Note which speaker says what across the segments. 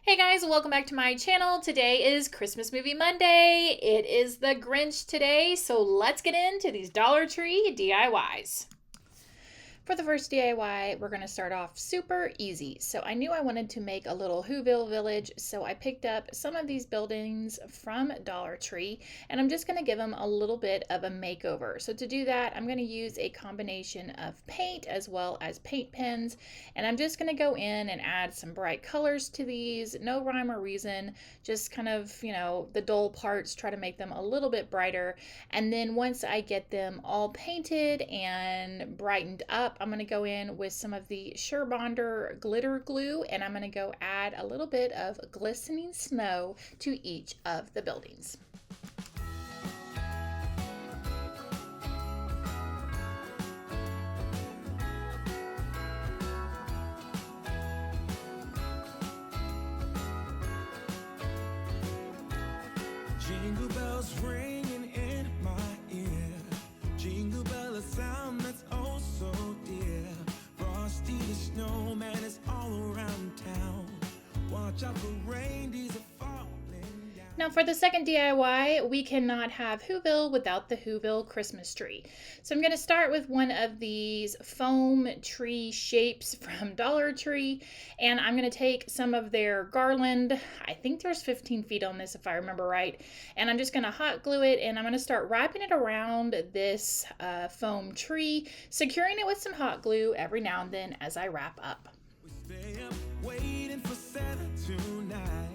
Speaker 1: Hey guys, welcome back to my channel. Today is Christmas Movie Monday. It is the Grinch today, so let's get into these Dollar Tree DIYs. For the first DIY, we're going to start off super easy. So I knew I wanted to make a little Whoville village, so I picked up some of these buildings from Dollar Tree, and I'm just going to give them a little bit of a makeover. So to do that, I'm going to use a combination of paint as well as paint pens, and I'm just going to go in and add some bright colors to these. No rhyme or reason, just kind of, the dull parts, try to make them a little bit brighter. And then once I get them all painted and brightened up, I'm going to go in with some of the Surebonder glitter glue, and I'm going to go add a little bit of glistening snow to each of the buildings.
Speaker 2: Jingle bells ringing in my ear. Jingle bell, a sound that's oh so dear. Frosty the snowman is all around town. Watch out for reindeers are falling down.
Speaker 1: Now for the second DIY, we cannot have Whoville without the Whoville Christmas tree. So I'm going to start with one of these foam tree shapes from Dollar Tree, and I'm going to take some of their garland. I think there's 15 feet on this if I remember right, and I'm just going to hot glue it, and I'm going to start wrapping it around this foam tree, securing it with some hot glue every now and then as I wrap up.
Speaker 2: We stay up waiting for Santa tonight.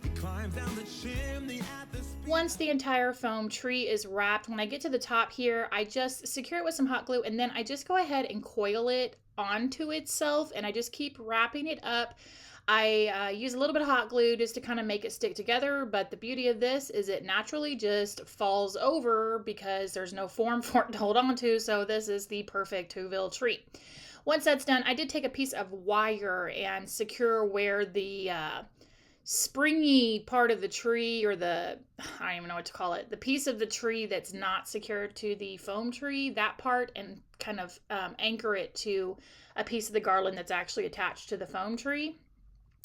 Speaker 2: He climbs down the chimney at the speed.
Speaker 1: Once the entire foam tree is wrapped, when I get to the top here, I just secure it with some hot glue, and then I just go ahead and coil it onto itself, and I just keep wrapping it up. I use a little bit of hot glue just to kind of make it stick together, but the beauty of this is it naturally just falls over because there's no form for it to hold on to, so this is the perfect Whoville tree. Once that's done, I did take a piece of wire and secure where the springy part of the tree, or I don't even know what to call it, the piece of the tree that's not secured to the foam tree, that part, and kind of anchor it to a piece of the garland that's actually attached to the foam tree.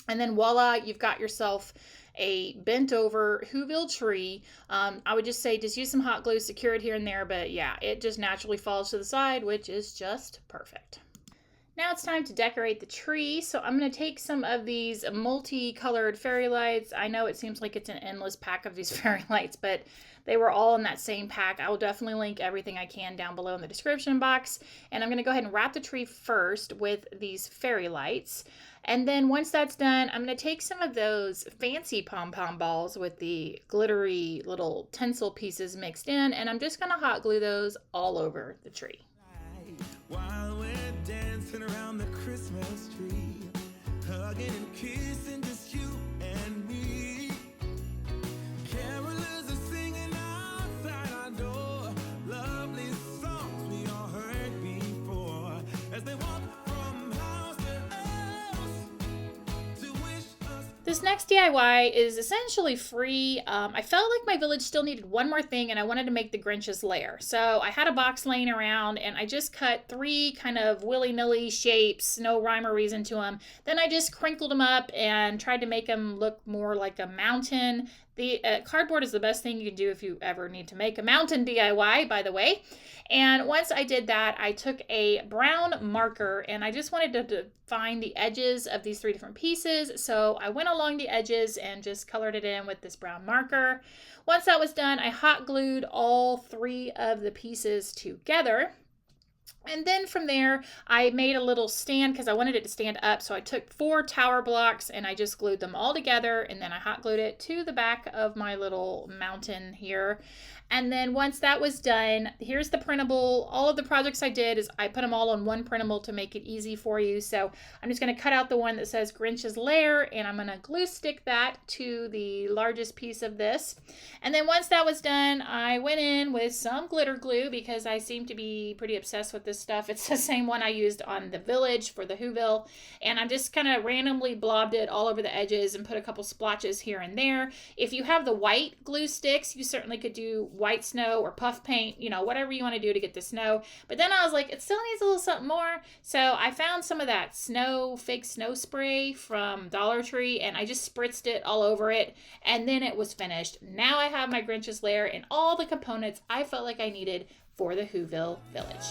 Speaker 1: And then voila, you've got yourself a bent over Whoville tree. I would just say just use some hot glue, secure it here and there, but yeah, it just naturally falls to the side, which is just perfect. Now it's time to decorate the tree, so I'm going to take some of these multicolored fairy lights. I know it seems like it's an endless pack of these fairy lights, but they were all in that same pack. I will definitely link everything I can down below in the description box. And I'm going to go ahead and wrap the tree first with these fairy lights. And then once that's done, I'm going to take some of those fancy pom-pom balls with the glittery little tinsel pieces mixed in, and I'm just going to hot glue those all over the tree.
Speaker 2: While we're dancing around the Christmas tree, hugging and kissing, just you and me. Carolers are singing outside our door, lovely songs we all heard before, as they walk from house to house to wish us.
Speaker 1: This next DIY is essentially free. I felt like my village still needed one more thing, and I wanted to make the Grinch's lair. So I had a box laying around, and I just cut 3 kind of willy-nilly shapes, no rhyme or reason to them. Then I just crinkled them up and tried to make them look more like a mountain. The cardboard is the best thing you can do if you ever need to make a mountain DIY, by the way. And once I did that, I took a brown marker, and I just wanted to define the edges of these 3 different pieces. So I went along the edges and just colored it in with this brown marker. Once that was done, I hot glued all 3 of the pieces together. And then from there, I made a little stand because I wanted it to stand up. So I took 4 tower blocks and I just glued them all together, and then I hot glued it to the back of my little mountain here. And then once that was done, here's the printable. All of the projects I did is I put them all on one printable to make it easy for you. So I'm just going to cut out the one that says Grinch's Lair, and I'm going to glue stick that to the largest piece of this. And then once that was done, I went in with some glitter glue because I seem to be pretty obsessed box with this stuff. It's the same one I used on the Village for the Whoville, and I'm just kind of randomly blobbed it all over the edges and put a couple splotches here and there. If you have the white glue sticks, you certainly could do white snow or puff paint, you know, whatever you want to do to get the snow. But then I was like, it still needs a little something more. So I found some of that fake snow spray from Dollar Tree, and I just spritzed it all over it, and then it was finished. Now I have my Grinch's lair and all the components I felt like I needed for the Whoville Village.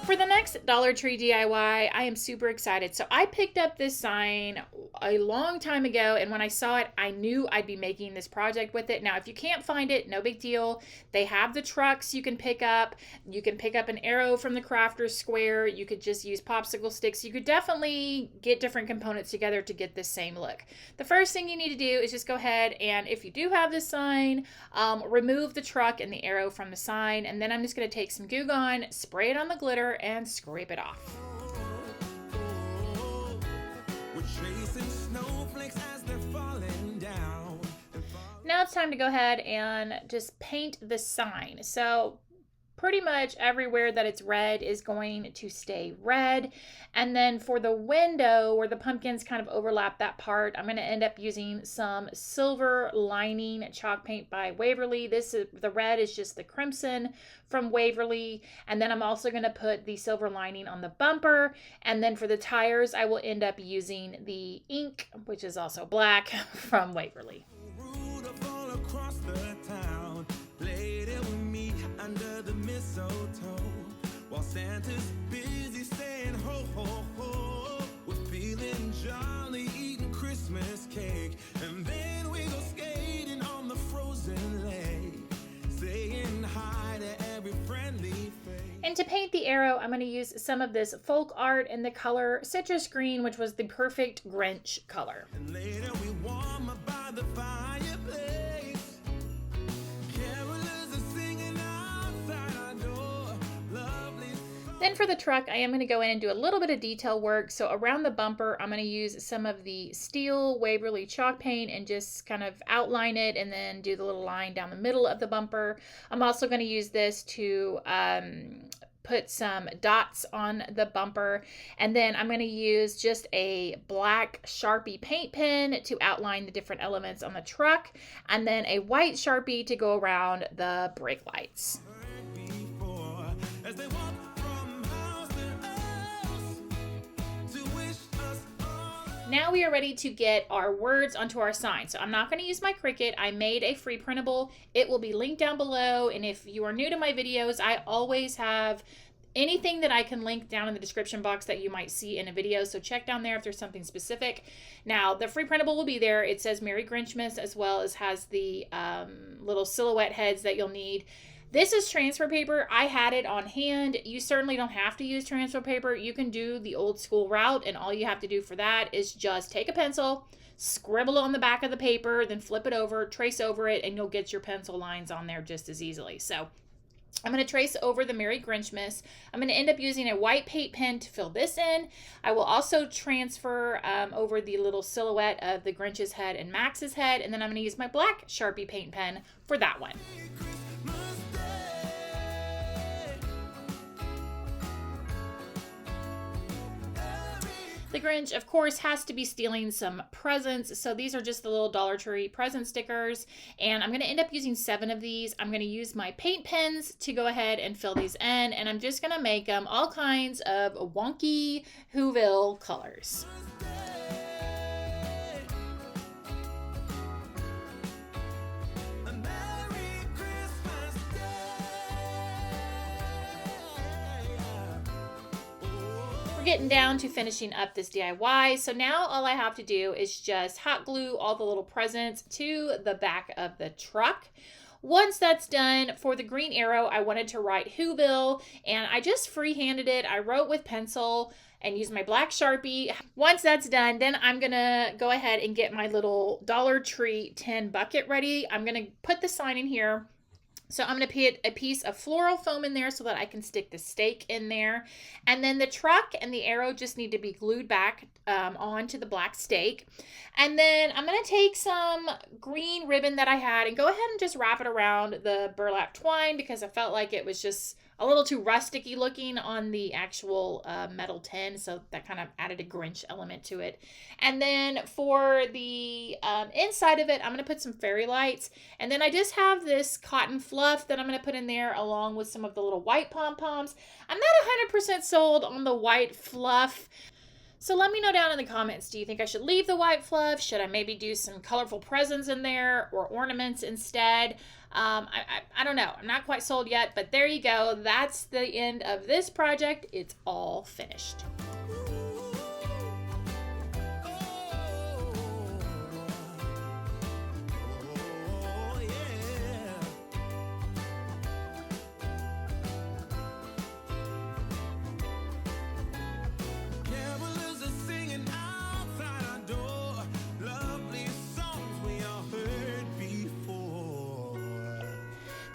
Speaker 1: For the next Dollar Tree DIY, I am super excited. So I picked up this sign a long time ago, and when I saw it, I knew I'd be making this project with it. Now, if you can't find it, no big deal. They have the trucks you can pick up. You can pick up an arrow from the Crafter's Square. You could just use popsicle sticks. You could definitely get different components together to get this same look. The first thing you need to do is just go ahead and, if you do have this sign, remove the truck and the arrow from the sign, and then I'm just going to take some Goo Gone, spray it on the glitter, and scrape it off. Now it's time to go ahead and just paint the sign. So pretty much everywhere that it's red is going to stay red. And then for the window where the pumpkins kind of overlap that part, I'm going to end up using some silver lining chalk paint by Waverly. The red is just the crimson from Waverly. And then I'm also going to put the silver lining on the bumper. And then for the tires, I will end up using the ink, which is also black, from Waverly.
Speaker 2: Under the mistletoe, while Santa's busy saying ho ho ho, we're feeling jolly, eating Christmas cake, and then we go skating on the frozen lake, saying hi to every friendly face.
Speaker 1: And to paint the arrow, I'm going to use some of this folk art in the color citrus green, which was the perfect Grinch color.
Speaker 2: And later we warm up by the fireplace.
Speaker 1: Then for the truck, I am going to go in and do a little bit of detail work. So around the bumper, I'm going to use some of the steel Waverly chalk paint and just kind of outline it and then do the little line down the middle of the bumper. I'm also going to use this to put some dots on the bumper, and then I'm going to use just a black Sharpie paint pen to outline the different elements on the truck, and then a white Sharpie to go around the brake lights. Now we are ready to get our words onto our sign. So I'm not going to use my Cricut. I made a free printable. It will be linked down below. And if you are new to my videos, I always have anything that I can link down in the description box that you might see in a video. So check down there if there's something specific. Now the free printable will be there. It says Merry Grinchmas, as well as has the little silhouette heads that you'll need. This is transfer paper. I had it on hand. You certainly don't have to use transfer paper. You can do the old school route, and all you have to do for that is just take a pencil, scribble on the back of the paper, then flip it over, trace over it, and you'll get your pencil lines on there just as easily. So I'm going to trace over the Merry Grinchmas. I'm going to end up using a white paint pen to fill this in. I will also transfer over the little silhouette of the Grinch's head and Max's head, and then I'm going to use my black Sharpie paint pen for that one. The Grinch, of course, has to be stealing some presents. So these are just the little Dollar Tree present stickers. And I'm going to end up using 7 of these. I'm going to use my paint pens to go ahead and fill these in. And I'm just going to make them all kinds of wonky Whoville colors. Getting down to finishing up this DIY. So now all I have to do is just hot glue all the little presents to the back of the truck. Once that's done, for the green arrow, I wanted to write Whoville, and I just freehanded it. I wrote with pencil and used my black Sharpie. Once that's done, then I'm gonna go ahead and get my little Dollar Tree tin bucket ready. I'm gonna put the sign in here, So I'm going to put a piece of floral foam in there so that I can stick the stake in there. And then the truck and the arrow just need to be glued back onto the black stake. And then I'm going to take some green ribbon that I had and go ahead and just wrap it around the burlap twine because I felt like it was just a little too rusticy looking on the actual metal tin, so that kind of added a Grinch element to it. And then for the inside of it, I'm going to put some fairy lights, and then I just have this cotton fluff that I'm going to put in there along with some of the little white pom-poms. I'm not 100% sold on the white fluff, so let me know down in the comments, do you think I should leave the white fluff? Should I maybe do some colorful presents in there or ornaments instead? I don't know. I'm not quite sold yet, but there you go. That's the end of this project. It's all finished.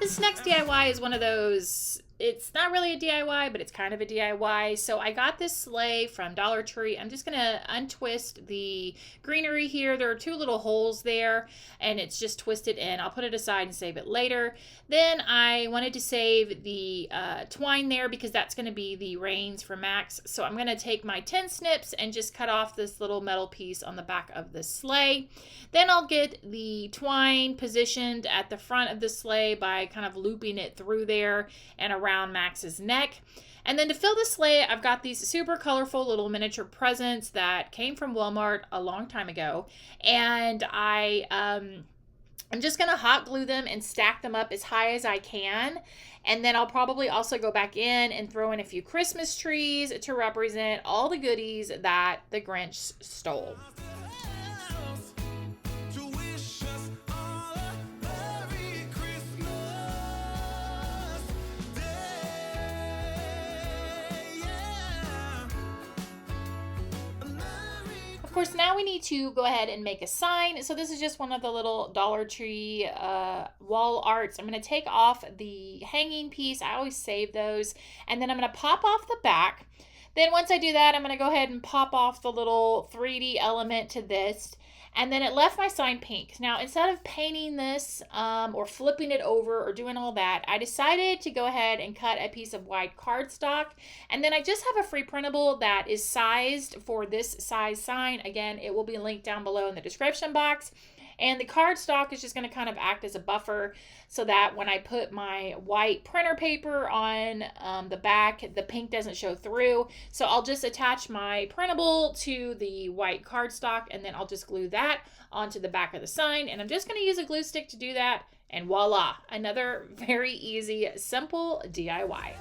Speaker 1: This next DIY is one of those, it's not really a DIY, but it's kind of a DIY. So I got this sleigh from Dollar Tree. I'm just going to untwist the greenery here. There are two little holes there, and it's just twisted in. I'll put it aside and save it later. Then I wanted to save the twine there because that's going to be the reins for Max. So I'm going to take my tin snips and just cut off this little metal piece on the back of the sleigh. Then I'll get the twine positioned at the front of the sleigh by kind of looping it through there and around Max's neck. And then to fill the sleigh, I've got these super colorful little miniature presents that came from Walmart a long time ago. And I'm just going to hot glue them and stack them up as high as I can. And then I'll probably also go back in and throw in a few Christmas trees to represent all the goodies that the Grinch stole. Of course, now we need to go ahead and make a sign. So this is just one of the little Dollar Tree wall arts. I'm going to take off the hanging piece. I always save those. And then I'm going to pop off the back. Then once I do that, I'm going to go ahead and pop off the little 3D element to this. And then it left my sign pink. Now, instead of painting this or flipping it over or doing all that, I decided to go ahead and cut a piece of white cardstock. And then I just have a free printable that is sized for this size sign. Again, it will be linked down below in the description box. And the cardstock is just going to kind of act as a buffer so that when I put my white printer paper on the back, the pink doesn't show through. So I'll just attach my printable to the white cardstock, and then I'll just glue that onto the back of the sign. And I'm just going to use a glue stick to do that. And voila, another very easy, simple DIY.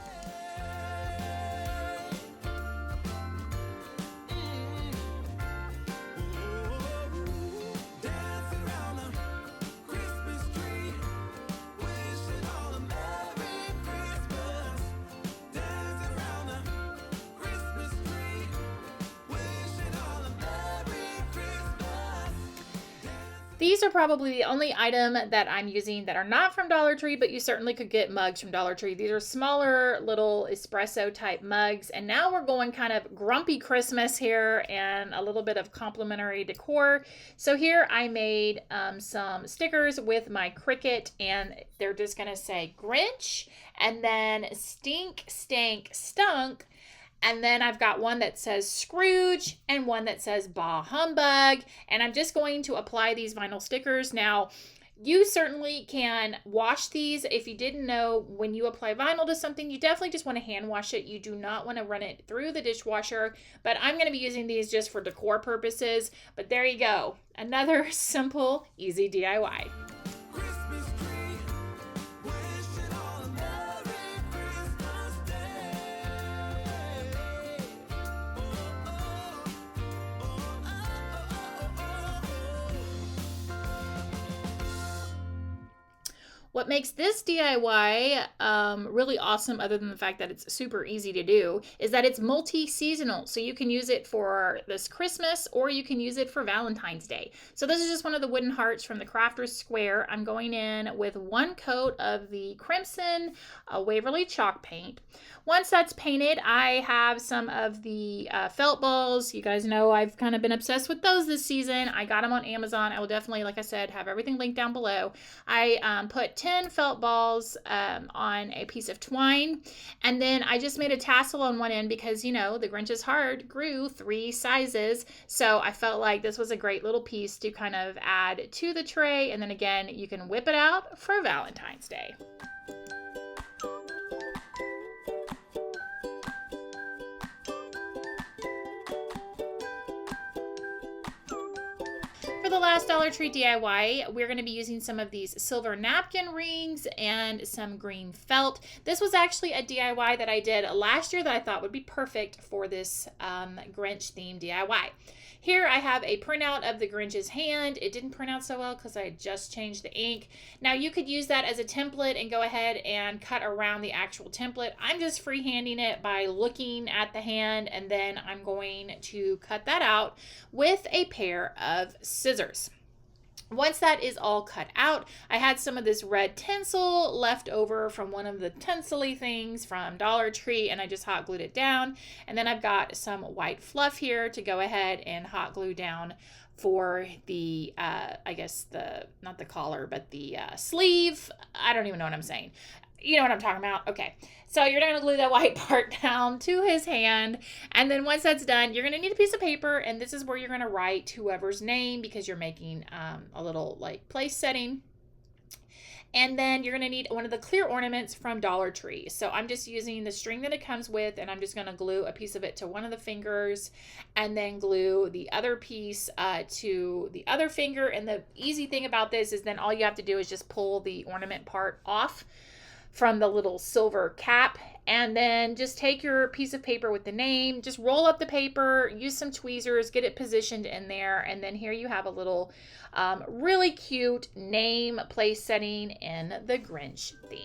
Speaker 1: These are probably the only item that I'm using that are not from Dollar Tree, but you certainly could get mugs from Dollar Tree. These are smaller little espresso type mugs. And now we're going kind of grumpy Christmas here and a little bit of complimentary decor. So here I made some stickers with my Cricut, and they're just going to say Grinch and then stink, stank, stunk. And then I've got one that says Scrooge and one that says Bah Humbug. And I'm just going to apply these vinyl stickers. Now, you certainly can wash these. If you didn't know, when you apply vinyl to something, you definitely just want to hand wash it. You do not want to run it through the dishwasher. But I'm going to be using these just for decor purposes. But there you go. Another simple, easy DIY. What makes this DIY really awesome, other than the fact that it's super easy to do, is that it's multi-seasonal. So you can use it for this Christmas or you can use it for Valentine's Day. So this is just one of the wooden hearts from the Crafter's Square. I'm going in with 1 coat of the Crimson Waverly chalk paint. Once that's painted, I have some of the felt balls. You guys know I've kind of been obsessed with those this season. I got them on Amazon. I will definitely, like I said, have everything linked down below. I put 10 felt balls on a piece of twine, and then I just made a tassel on one end because, you know, the Grinch's heart grew 3 sizes, so I felt like this was a great little piece to kind of add to the tray, and then again, you can whip it out for Valentine's Day. For the last Dollar Tree DIY, we're going to be using some of these silver napkin rings and some green felt. This was actually a DIY that I did last year that I thought would be perfect for this Grinch themed DIY. Here I have a printout of the Grinch's hand. It didn't print out so well because I just changed the ink. Now you could use that as a template and go ahead and cut around the actual template. I'm just freehanding it by looking at the hand, and then I'm going to cut that out with a pair of scissors. Once that is all cut out, I had some of this red tinsel left over from one of the tinsel-y things from Dollar Tree, and I just hot glued it down. And then I've got some white fluff here to go ahead and hot glue down for the, I guess not the collar, but the sleeve. I don't even know what I'm saying. You know what I'm talking about? Okay. So you're going to glue that white part down to his hand. And then once that's done, you're going to need a piece of paper. And this is where you're going to write whoever's name, because you're making a little like place setting. And then you're going to need one of the clear ornaments from Dollar Tree. So I'm just using the string that it comes with, and I'm just going to glue a piece of it to one of the fingers and then glue the other piece to the other finger. And the easy thing about this is then all you have to do is just pull the ornament part off from the little silver cap, and then just take your piece of paper with the name, just roll up the paper, use some tweezers, get it positioned in there, and then here you have a little really cute name place setting in the Grinch theme.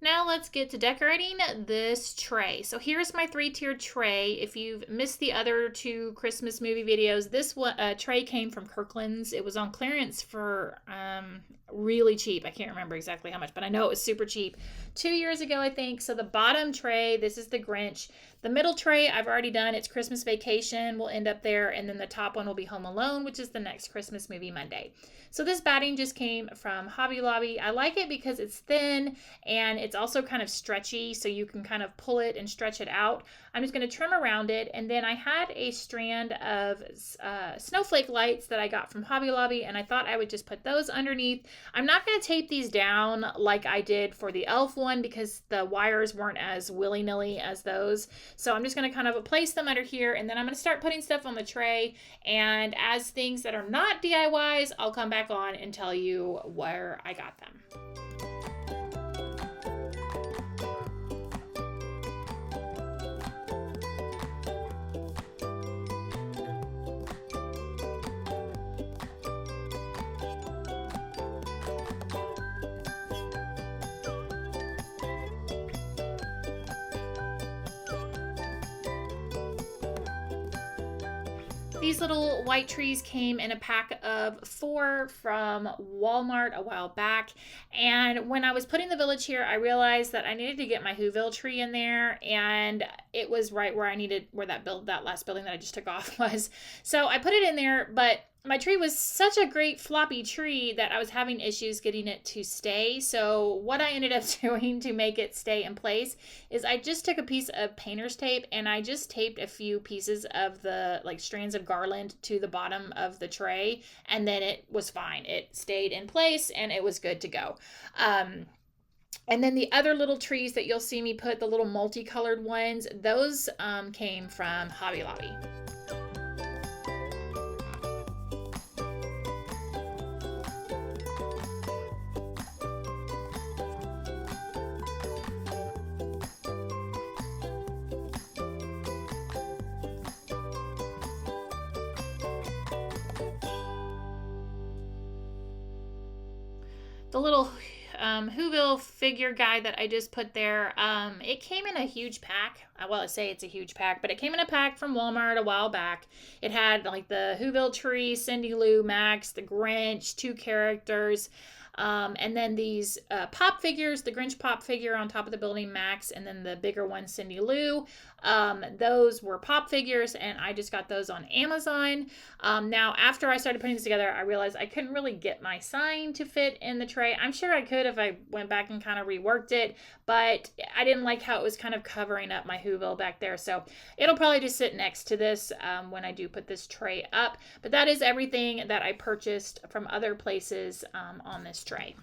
Speaker 1: Now let's get to decorating this tray. So here's my 3-tiered tray. If you've missed the other 2 Christmas movie videos, this tray came from Kirkland's. It was on clearance for really cheap. I can't remember exactly how much, but I know it was super cheap 2 years ago, I think. So the bottom tray, this is the Grinch. The middle tray, I've already done. It's Christmas Vacation. We'll end up there. And then the top one will be Home Alone, which is the next Christmas movie Monday. So this batting just came from Hobby Lobby. I like it because it's thin and it's also kind of stretchy, so you can kind of pull it and stretch it out. I'm just going to trim around it, and then I had a strand of snowflake lights that I got from Hobby Lobby, and I thought I would just put those underneath. I'm not going to tape these down like I did for the elf one because the wires weren't as willy-nilly as those. So I'm just going to kind of place them under here, and then I'm going to start putting stuff on the tray. And as things that are not DIYs, I'll come back on and tell you where I got them. These little white trees came in a pack of of 4 from Walmart a while back. And when I was putting the village here, I realized that I needed to get my Whoville tree in there, and it was right where I needed, where that last building that I just took off was. So I put it in there, but my tree was such a great floppy tree that I was having issues getting it to stay. So what I ended up doing to make it stay in place is I just took a piece of painter's tape and I just taped a few pieces of the strands of garland to the bottom of the tray, and then it was fine. It stayed in place and it was good to go. And then the other little trees that you'll see me put, the little multicolored ones, those came from Hobby Lobby. The little Whoville figure guy that I just put there, it came in a huge pack. Well, I say it's a huge pack, but it came in a pack from Walmart a while back. It had like the Whoville tree, Cindy Lou, Max, the Grinch, 2 characters, and then these pop figures, the Grinch pop figure on top of the building, Max, and then the bigger one, Cindy Lou. Those were pop figures, and I just got those on Amazon. Now, after I started putting this together, I realized I couldn't really get my sign to fit in the tray. I'm sure I could if I went back and kind of reworked it, but I didn't like how it was kind of covering up my Whoville back there. So it'll probably just sit next to this when I do put this tray up. But that is everything that I purchased from other places on this tray.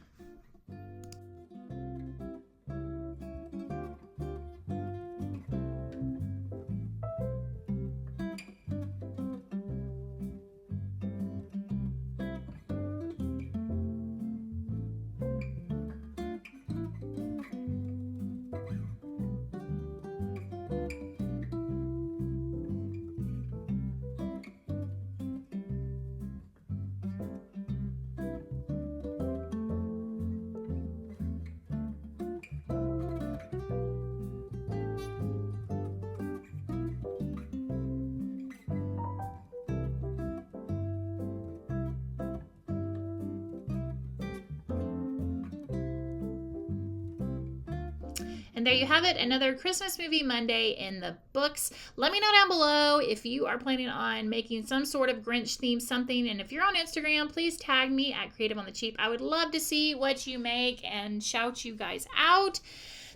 Speaker 1: And there you have it, another Christmas movie Monday in the books. Let me know down below if you are planning on making some sort of Grinch theme something. And if you're on Instagram, please tag me at creativeonthecheap. I would love to see what you make and shout you guys out.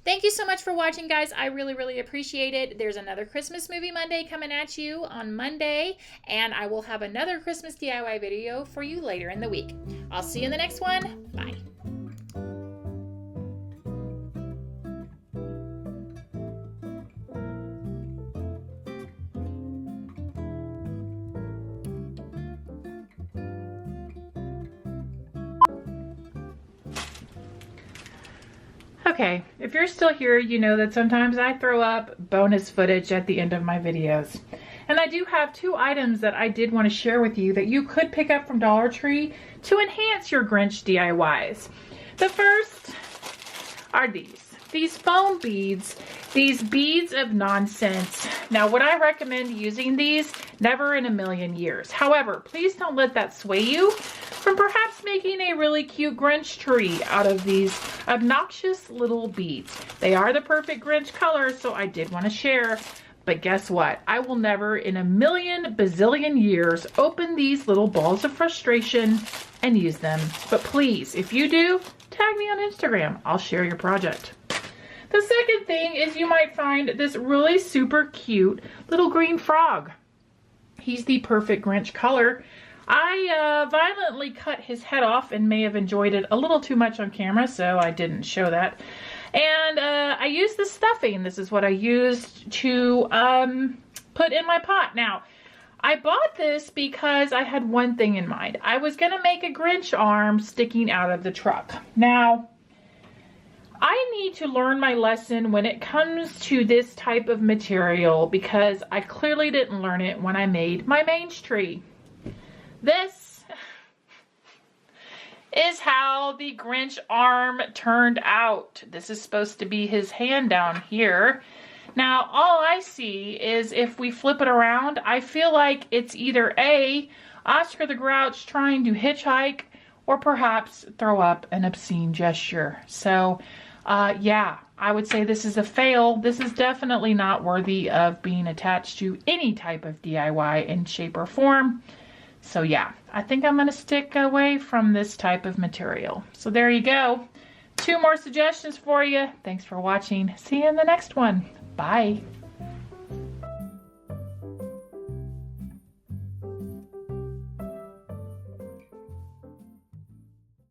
Speaker 1: Thank you so much for watching, guys. I really, really appreciate it. There's another Christmas Movie Monday coming at you on Monday, and I will have another Christmas DIY video for you later in the week. I'll see you in the next one. Bye. Okay, if you're still here, you know that sometimes I throw up bonus footage at the end of my videos. And I do have 2 items that I did want to share with you that you could pick up from Dollar Tree to enhance your Grinch DIYs. The first are these foam beads, these beads of nonsense. Now, would I recommend using these? Never in a million years. However, please don't let that sway you from perhaps making a really cute Grinch tree out of these obnoxious little beads. They are the perfect Grinch color, so I did want to share. But guess what? I will never in a million bazillion years open these little balls of frustration and use them. But please, if you do, tag me on Instagram. I'll share your project. The second thing is you might find this really super cute little green frog. He's the perfect Grinch color. I violently cut his head off and may have enjoyed it a little too much on camera, so I didn't show that. And I used the stuffing. This is what I used to put in my pot. Now, I bought this because I had one thing in mind. I was going to make a Grinch arm sticking out of the truck. Now, I need to learn my lesson when it comes to this type of material because I clearly didn't learn it when I made my mange tree. This is how the Grinch arm turned out. This is supposed to be his hand down here. Now, all I see is if we flip it around, I feel like it's either A, Oscar the Grouch trying to hitchhike, or perhaps throw up an obscene gesture. So, yeah, I would say this is a fail. This is definitely not worthy of being attached to any type of DIY in shape or form. So yeah, I think I'm gonna stick away from this type of material. So there you go. 2 more suggestions for you. Thanks for watching. See you in the next one. Bye.